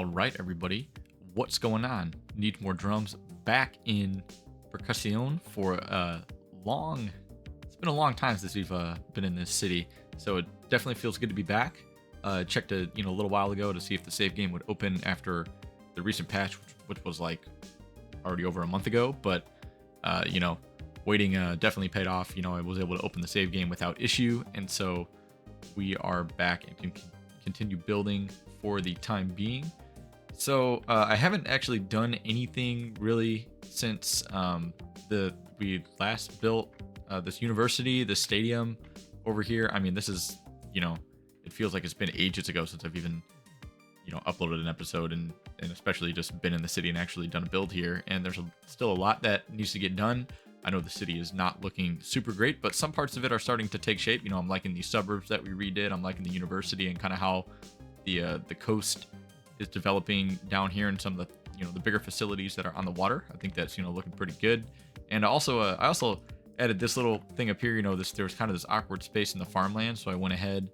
All right, everybody, what's going on? Need more drums back in Percusion for a long. It's been a long time since we've been in this city, so it definitely feels good to be back. Checked a little while ago to see if the save game would open after the recent patch, which was like already over a month ago. But waiting definitely paid off. I was able to open the save game without issue, and so we are back and can continue building for the time being. So I haven't actually done anything really since we last built this university, this stadium over here. I mean, this is, it feels like it's been ages ago since I've even, uploaded an episode and especially just been in the city and actually done a build here. And there's still a lot that needs to get done. I know the city is not looking super great, but some parts of it are starting to take shape. I'm liking these suburbs that we redid. I'm liking the university and kind of how the coast is developing down here, and some of the the bigger facilities that are on the water. I think that's looking pretty good. And also I also added this little thing up here. There was kind of this awkward space in the farmland, so I went ahead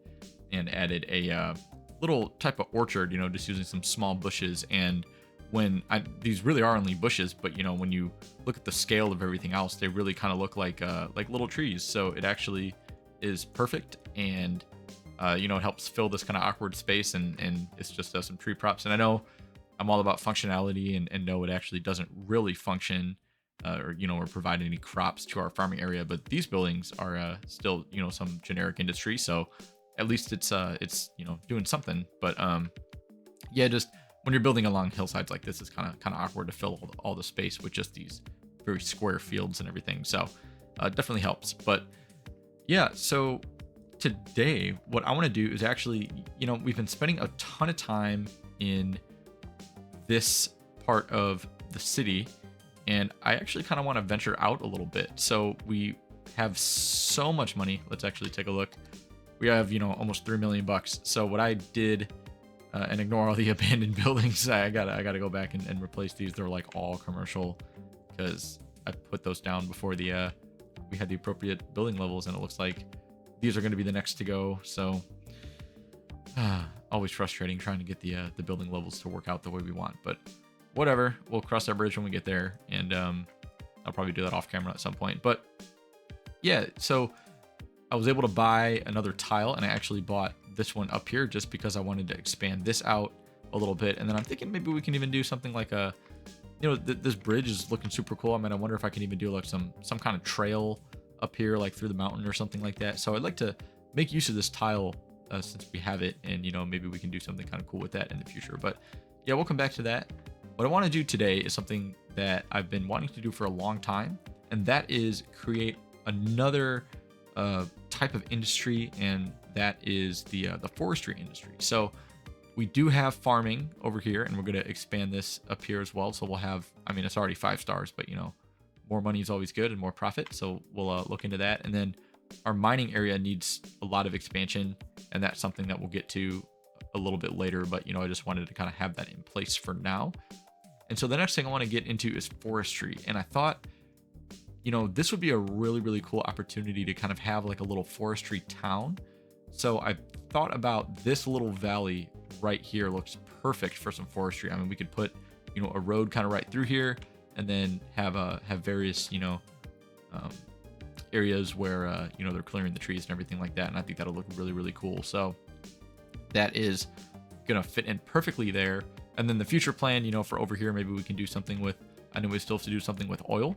and added a little type of orchard. Just using some small bushes. And these really are only bushes, but when you look at the scale of everything else, they really kind of look like little trees. So it actually is perfect, and it helps fill this kind of awkward space, and it's just some tree props. And I know I'm all about functionality, and know it actually doesn't really function or provide any crops to our farming area, but these buildings are still some generic industry, so at least it's doing something. But yeah, just when you're building along hillsides like this, it's kind of awkward to fill all the space with just these very square fields and everything. So it definitely helps. But yeah, so today what I want to do is actually, we've been spending a ton of time in this part of the city, and I actually kind of want to venture out a little bit. So we have so much money. Let's actually take a look. We have almost $3 million. So what I did, and ignore all the abandoned buildings, I gotta go back and replace these. They're like all commercial because I put those down before we had the appropriate building levels, and it looks like these are going to be the next to go. So always frustrating trying to get the building levels to work out the way we want, but whatever, we'll cross that bridge when we get there. And I'll probably do that off camera at some point. But yeah, so I was able to buy another tile, and I actually bought this one up here just because I wanted to expand this out a little bit. And then I'm thinking maybe we can even do something like this bridge is looking super cool. I mean, I wonder if I can even do like some kind of trail up here, like through the mountain or something like that. So I'd like to make use of this tile since we have it, and maybe we can do something kind of cool with that in the future. But yeah, we'll come back to that. What I want to do today is something that I've been wanting to do for a long time, and that is create another type of industry, and that is the forestry industry. So we do have farming over here, and we're going to expand this up here as well. So we'll have, I mean, it's already 5 stars, but more money is always good and more profit. So we'll look into that. And then our mining area needs a lot of expansion, and that's something that we'll get to a little bit later. But I just wanted to kind of have that in place for now. And so the next thing I want to get into is forestry. And I thought, this would be a really, really cool opportunity to kind of have like a little forestry town. So I thought about this little valley right here looks perfect for some forestry. I mean, we could put, a road kind of right through here, and then have various, areas where, they're clearing the trees and everything like that. And I think that'll look really, really cool. So that is going to fit in perfectly there. And then the future plan, for over here, maybe we can do something with, I know we still have to do something with oil.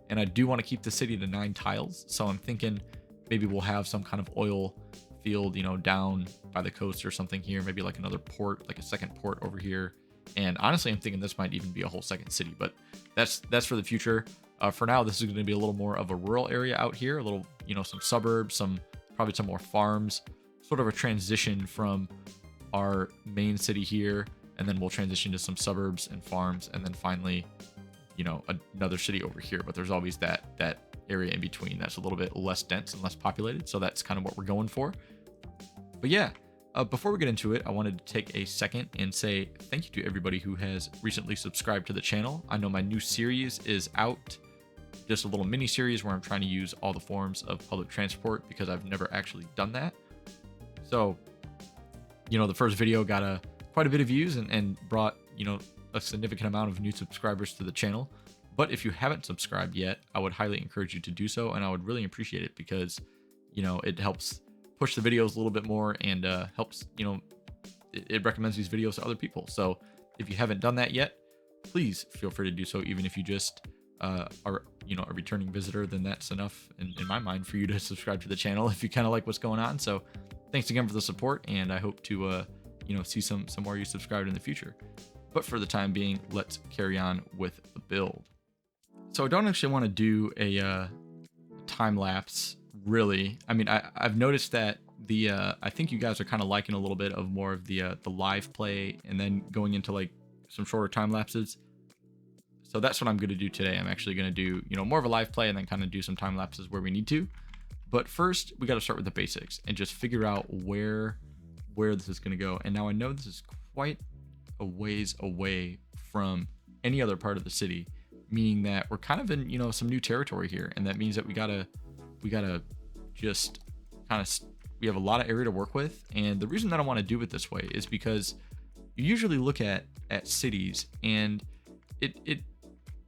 And I do want to keep the city to 9 tiles. So I'm thinking maybe we'll have some kind of oil field, down by the coast or something here. Maybe like another port, like a second port over here. And honestly, I'm thinking this might even be a whole second city, but that's for the future. For now, this is going to be a little more of a rural area out here, a little, some suburbs, probably some more farms, sort of a transition from our main city here. And then we'll transition to some suburbs and farms, and then finally, another city over here. But there's always that area in between that's a little bit less dense and less populated. So that's kind of what we're going for. But yeah, before we get into it, I wanted to take a second and say thank you to everybody who has recently subscribed to the channel. I know my new series is out, just a little mini series where I'm trying to use all the forms of public transport because I've never actually done that. So, the first video got a quite a bit of views and brought, you know, a significant amount of new subscribers to the channel. But if you haven't subscribed yet, I would highly encourage you to do so, and I would really appreciate it because, you know, it helps push the videos a little bit more and helps, you know, it recommends these videos to other people. So if you haven't done that yet, please feel free to do so. Even if you just are, you know, a returning visitor, then that's enough in my mind for you to subscribe to the channel if you kind of like what's going on. So thanks again for the support, and I hope to you know, see some more of you subscribed in the future. But for the time being, let's carry on with the build. So I don't actually want to do a time lapse, really. I mean, I've noticed that the I think you guys are kind of liking a little bit of more of the live play, and then going into like some shorter time lapses. So that's what I'm going to do today. I'm actually going to do, you know, more of a live play and then kind of do some time lapses where we need to. But first, we got to start with the basics and just figure out where this is going to go. And now I know this is quite a ways away from any other part of the city, meaning that we're kind of in, you know, some new territory here, and that means that we gotta just kind of, we have a lot of area to work with. And the reason that I want to do it this way is because you usually look at cities and it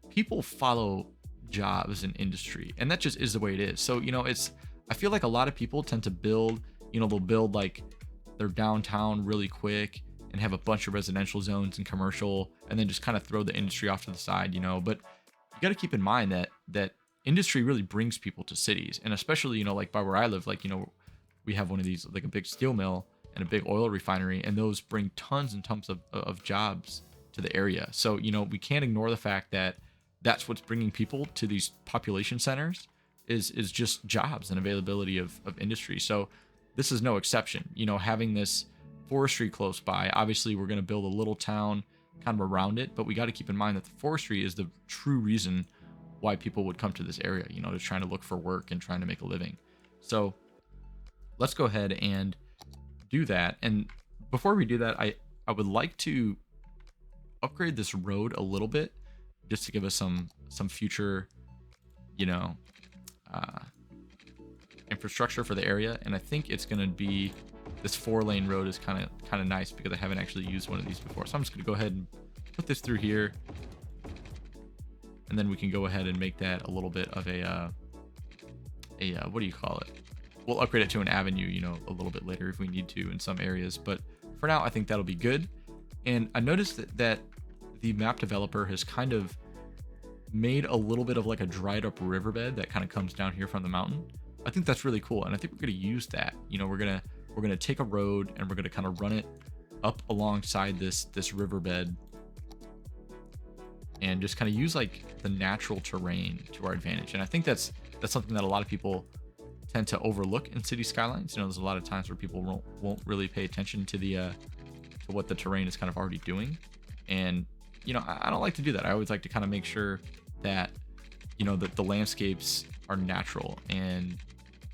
people follow jobs and industry, and that just is the way it is. So, you know, I feel like a lot of people tend to build, you know, they'll build like their downtown really quick and have a bunch of residential zones and commercial, and then just kind of throw the industry off to the side, you know. But you got to keep in mind that industry really brings people to cities, and especially, you know, like by where I live, like, you know, we have one of these, like a big steel mill and a big oil refinery, and those bring tons and tons of jobs to the area. So, you know, we can't ignore the fact that that's what's bringing people to these population centers is just jobs and availability of industry. So this is no exception. You know, having this forestry close by, obviously we're going to build a little town kind of around it, but we got to keep in mind that the forestry is the true reason why people would come to this area, you know, to trying to look for work and trying to make a living. So let's go ahead and do that. And before we do that, I would like to upgrade this road a little bit just to give us some future, you know, infrastructure for the area. And I think it's going to be this 4-lane road is kind of nice because I haven't actually used one of these before. So I'm just going to go ahead and put this through here, and then we can go ahead and make that a little bit of a what do you call it? We'll upgrade it to an avenue, you know, a little bit later if we need to in some areas, but for now I think that'll be good. And I noticed that the map developer has kind of made a little bit of like a dried up riverbed that kind of comes down here from the mountain. I think that's really cool, and I think we're going to use that. You know, we're going to take a road and we're going to kind of run it up alongside this riverbed and just kind of use like the natural terrain to our advantage. And I think that's something that a lot of people tend to overlook in city skylines. You know, there's a lot of times where people won't really pay attention to to what the terrain is kind of already doing. And, you know, I don't like to do that. I always like to kind of make sure that, you know, that the landscapes are natural and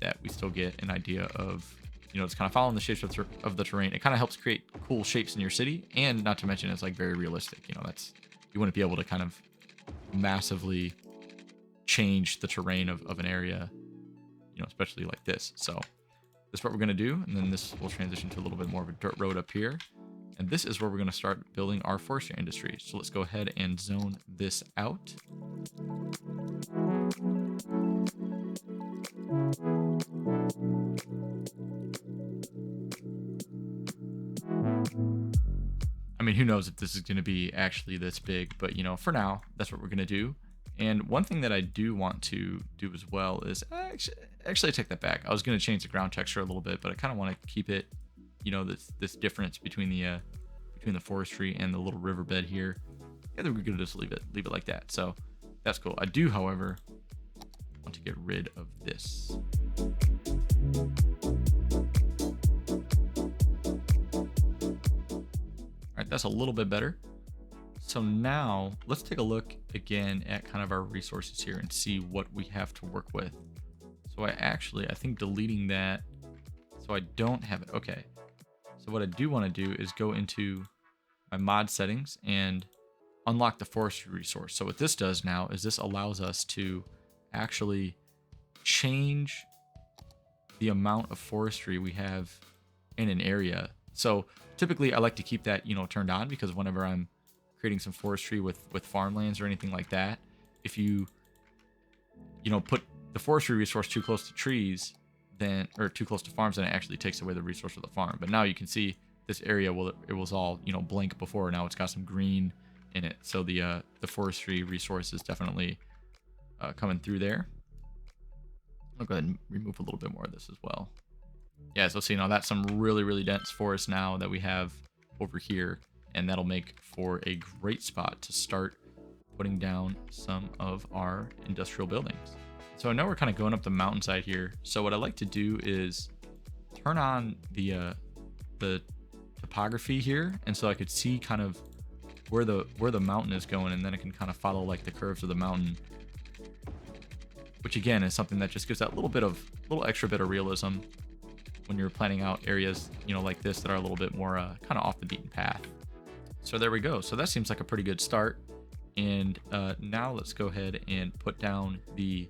that we still get an idea of, you know, it's kind of following the shapes of the terrain. It kind of helps create cool shapes in your city, and not to mention it's like very realistic. You know, you wouldn't be able to kind of massively change the terrain of an area, you know, especially like this. So this is what we're going to do, and then this will transition to a little bit more of a dirt road up here, and this is where we're going to start building our forestry industry. So let's go ahead and zone this out. I mean, who knows if this is going to be actually this big, but, you know, for now, that's what we're going to do. And one thing that I do want to do as well is actually I take that back. I was going to change the ground texture a little bit, but I kind of want to keep it, you know, this difference between the forestry and the little riverbed here. Yeah, we're going to just leave it like that. So that's cool. I do, however, want to get rid of this. All right, that's a little bit better. So now let's take a look again at kind of our resources here and see what we have to work with. So I think deleting that so I don't have it. Okay. So what I do want to do is go into my mod settings and unlock the forestry resource. So what this does now is this allows us to actually change the amount of forestry we have in an area So typically I like to keep that, turned on, because whenever I'm creating some forestry with farmlands or anything like that, if you put the forestry resource too close to trees, then, or too close to farms, then it actually takes away the resource of the farm. But now you can see this area, well, it was all, blank before. Now it's got some green in it. So the forestry resource is definitely coming through there. I'll go ahead and remove a little bit more of this as well. Yeah, so see, that's some really, really dense forest now that we have over here, and that'll make for a great spot to start putting down some of our industrial buildings. So I know we're kind of going up the mountainside here. So what I like to do is turn on the topography here, and so I could see kind of where the mountain is going, and then I can kind of follow like the curves of the mountain, which again is something that just gives that little extra bit of realism when you're planning out areas, like this, that are a little bit more kind of off the beaten path. So there we go. So that seems like a pretty good start. And now let's go ahead and put down the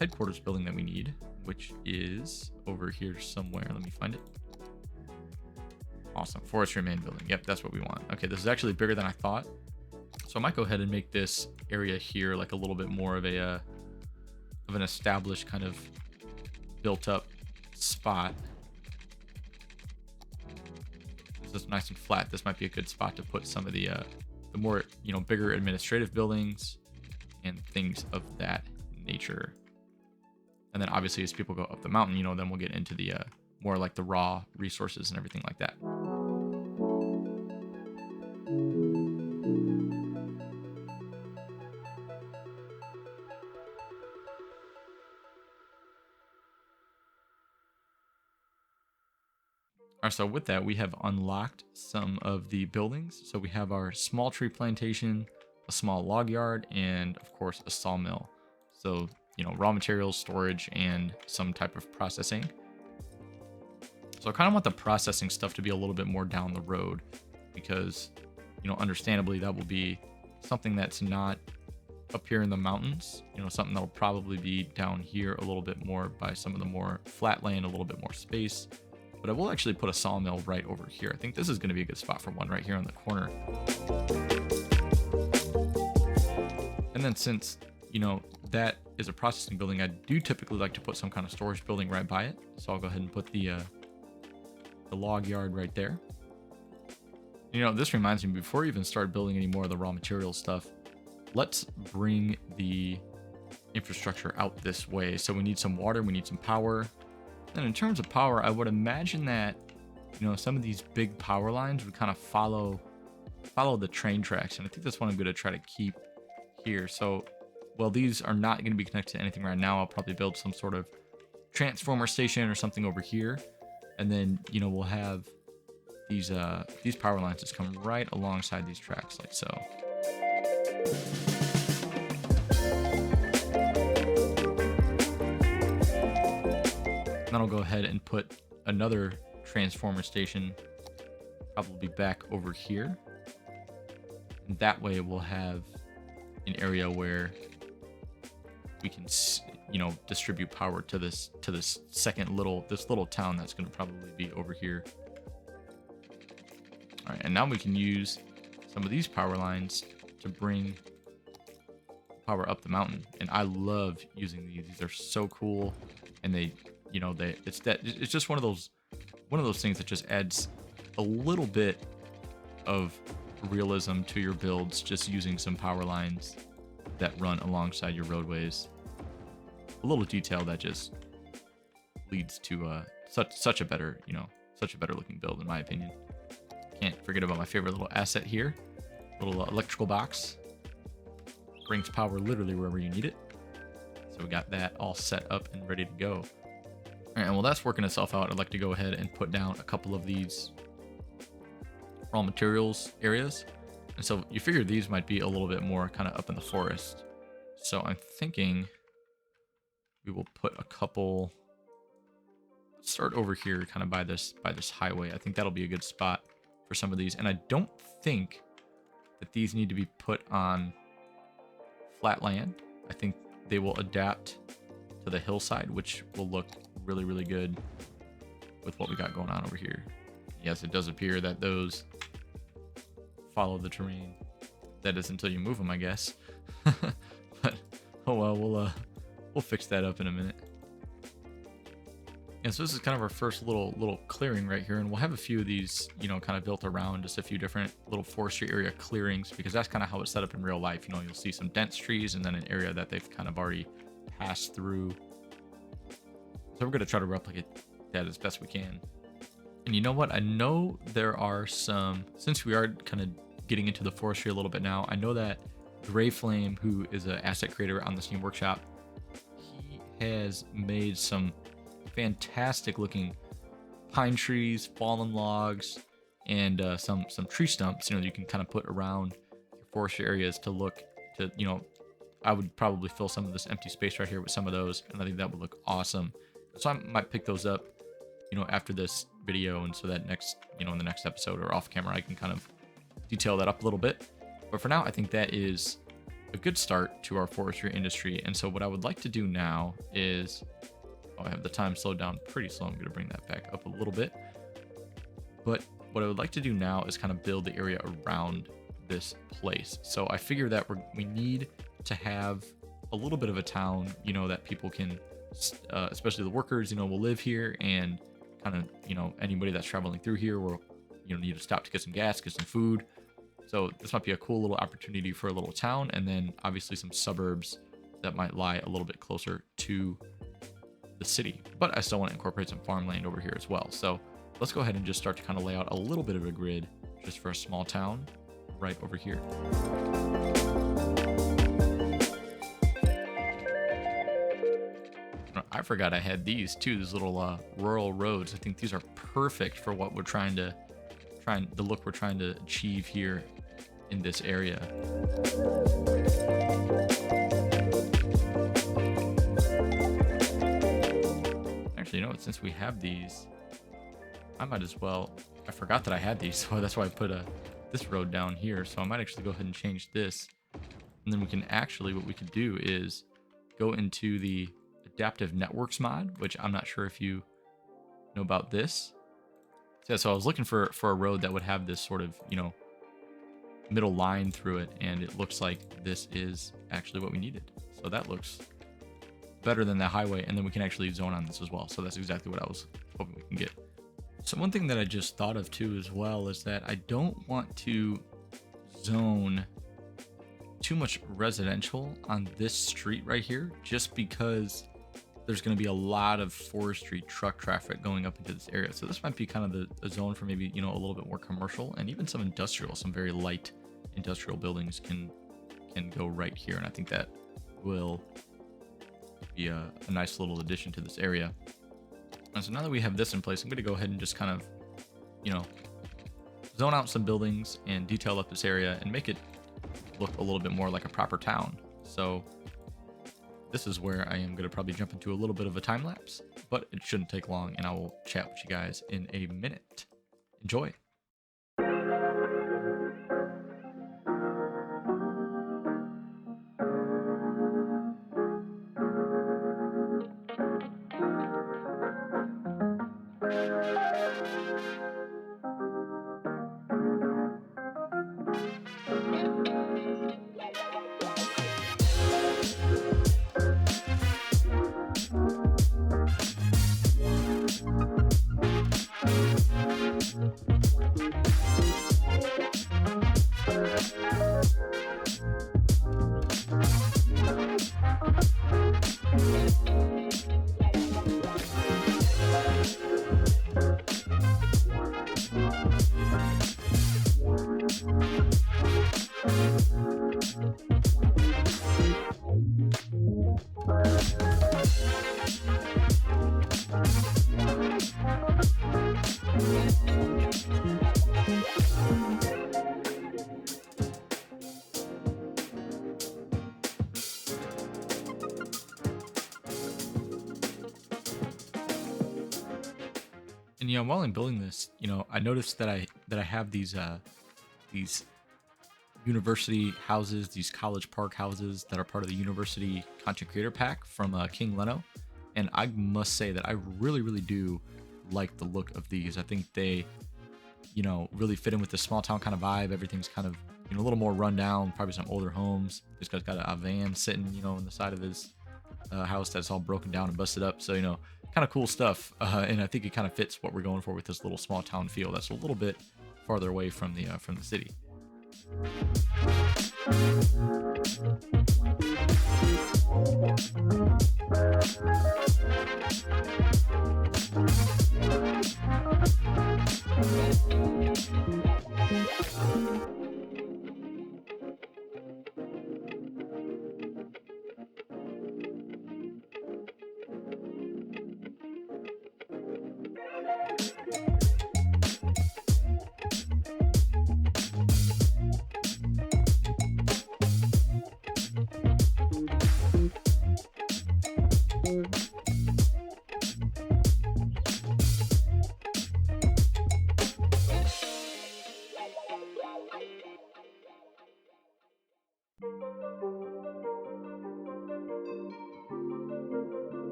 headquarters building that we need, which is over here somewhere. Let me find it. Awesome. Forestry main building. Yep, that's what we want. Okay, this is actually bigger than I thought. So I might go ahead and make this area here like a little bit more of an established kind of built up spot. This is nice and flat. This might be a good spot to put some of the more, bigger administrative buildings and things of that nature. And then obviously as people go up the mountain, then we'll get into the more like the raw resources and everything like that. All right, so with that, we have unlocked some of the buildings. So we have our small tree plantation, a small log yard, and of course a sawmill. So, raw materials, storage, and some type of processing. So I kind of want the processing stuff to be a little bit more down the road, because, understandably that will be something that's not up here in the mountains, something that'll probably be down here a little bit more by some of the more flat land, a little bit more space. But I will actually put a sawmill right over here. I think this is going to be a good spot for one right here on the corner. And then since, that is a processing building, I do typically like to put some kind of storage building right by it. So I'll go ahead and put the log yard right there. This reminds me, before we even start building any more of the raw material stuff, let's bring the infrastructure out this way. So we need some water, we need some power. And in terms of power, I would imagine that, some of these big power lines would kind of follow the train tracks. And I think that's what I'm going to try to keep here. So, well, these are not going to be connected to anything right now. I'll probably build some sort of transformer station or something over here. And then, we'll have these power lines just come right alongside these tracks like so. Then I'll go ahead and put another transformer station probably back over here. And that way we'll have an area where we can, distribute power to this second little town that's going to probably be over here. All right, and now we can use some of these power lines to bring power up the mountain. And I love using these. These are so cool, and it's just one of those things that just adds a little bit of realism to your builds, just using some power lines that run alongside your roadways. A little detail that just leads to such a better looking build, in my opinion. Can't forget about my favorite little asset here, little electrical box. Brings power literally wherever you need it. So we got that all set up and ready to go. All right, and while that's working itself out, I'd like to go ahead and put down a couple of these raw materials areas. And so you figure these might be a little bit more kind of up in the forest. So I'm thinking we will put a couple, start over here kind of by this highway. I think that'll be a good spot for some of these. And I don't think that these need to be put on flat land. I think they will adapt to the hillside, which will look really, really good with what we got going on over here. yes, it does appear that those follow the terrain. That is until you move them, I guess. But oh well, we'll fix that up in a minute. And so this is kind of our first little clearing right here, and we'll have a few of these, you know, kind of built around just a few different little forestry area clearings, because that's kind of how it's set up in real life. You know, you'll see some dense trees and then an area that they've kind of already passed through. So we're going to try to replicate that as best we can. And you know what? I know there are some, since we are kind of getting into the forestry a little bit now, I know that Gray Flame, who is an asset creator on the Steam Workshop, he has made some fantastic looking pine trees, fallen logs, and some tree stumps, you know, you can kind of put around your forestry areas to look to, you know, I would probably fill some of this empty space right here with some of those, and I think that would look awesome. So I might pick those up, you know, after this video, and so that next, you know, in the next episode or off camera, I can kind of detail that up a little bit. But for now, I think that is a good start to our forestry industry. And so what I would like to do now is, I have the time slowed down pretty slow. I'm going to bring that back up a little bit. But what I would like to do now is kind of build the area around this place. So I figure that we need to have a little bit of a town, you know, that people can, especially the workers, you know, will live here, and kind of, you know, anybody that's traveling through here will, you know, need to stop to get some gas, get some food. So this might be a cool little opportunity for a little town, and then obviously some suburbs that might lie a little bit closer to the city. But I still want to incorporate some farmland over here as well. So let's go ahead and just start to kind of lay out a little bit of a grid just for a small town right over here. I forgot I had these too, these little rural roads. I think these are perfect for what we're the look we're trying to achieve here in this area. Actually, you know what, since we have these, I might as well, I forgot that I had these, so that's why I put this road down here. So I might actually go ahead and change this, and then we can actually, what we could do is go into the adaptive networks mod, which I'm not sure if you know about this. Yeah, so I was looking for a road that would have this sort of, you know, middle line through it, and it looks like this is actually what we needed. So that looks better than the highway, and then we can actually zone on this as well. So that's exactly what I was hoping we can get. So one thing that I just thought of too as well is that I don't want to zone too much residential on this street right here, just because there's going to be a lot of forestry truck traffic going up into this area. So this might be kind of the zone for maybe, you know, a little bit more commercial, and even some industrial, some very light industrial buildings can go right here. And I think that will be a nice little addition to this area. And so now that we have this in place, I'm going to go ahead and just kind of, you know, zone out some buildings and detail up this area and make it look a little bit more like a proper town. So this is where I am going to probably jump into a little bit of a time lapse, but it shouldn't take long, and I will chat with you guys in a minute. Enjoy. And you know, while I'm building this, you know, I noticed that I have these university houses, these college park houses that are part of the university content creator pack from King Leno, and I must say that I really do like the look of these. I think they really fit in with the small town kind of vibe. Everything's kind of, a little more run down, probably some older homes. This guy's got a van sitting, on the side of his house that's all broken down and busted up. So, kind of cool stuff. And I think it kind of fits what we're going for with this little small town feel that's a little bit farther away from the city.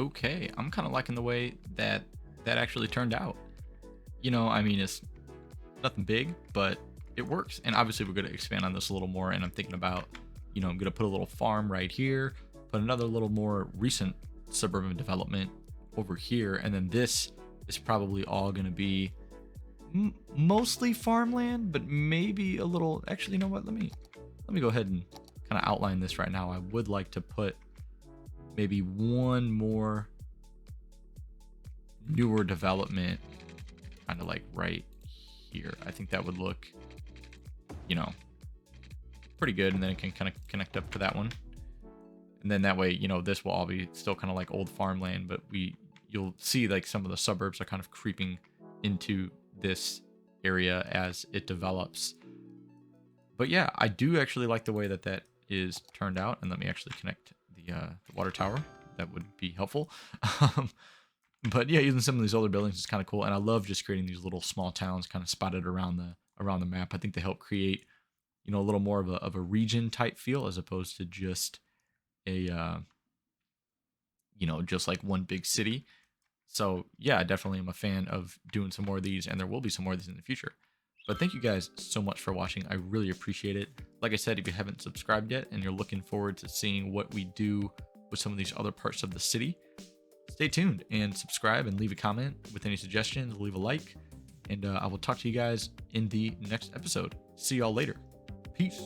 okay. I'm kind of liking the way that that actually turned out. I mean, it's nothing big, but it works. And obviously, we're going to expand on this a little more. And I'm thinking about, I'm going to put a little farm right here, put another little more recent suburban development over here. And then this is probably all going to be mostly farmland, but maybe a little. Actually, you know what? Let me go ahead and kind of outline this right now. I would like to put maybe one more newer development kind of like right here. I think that would look, pretty good, and then it can kind of connect up to that one. And then that way, this will all be still kind of like old farmland, but you'll see like some of the suburbs are kind of creeping into this area as it develops. But yeah, I do actually like the way that that is turned out. And let me actually connect the water tower. That would be helpful. But yeah, using some of these older buildings is kind of cool. And I love just creating these little small towns kind of spotted around the map. I think they help create, a little more of a region type feel as opposed to just a, just like one big city. So yeah, I definitely am a fan of doing some more of these, and there will be some more of these in the future. But thank you guys so much for watching. I really appreciate it. Like I said, if you haven't subscribed yet and you're looking forward to seeing what we do with some of these other parts of the city, stay tuned and subscribe and leave a comment with any suggestions, leave a like, and I will talk to you guys in the next episode. See y'all later. Peace.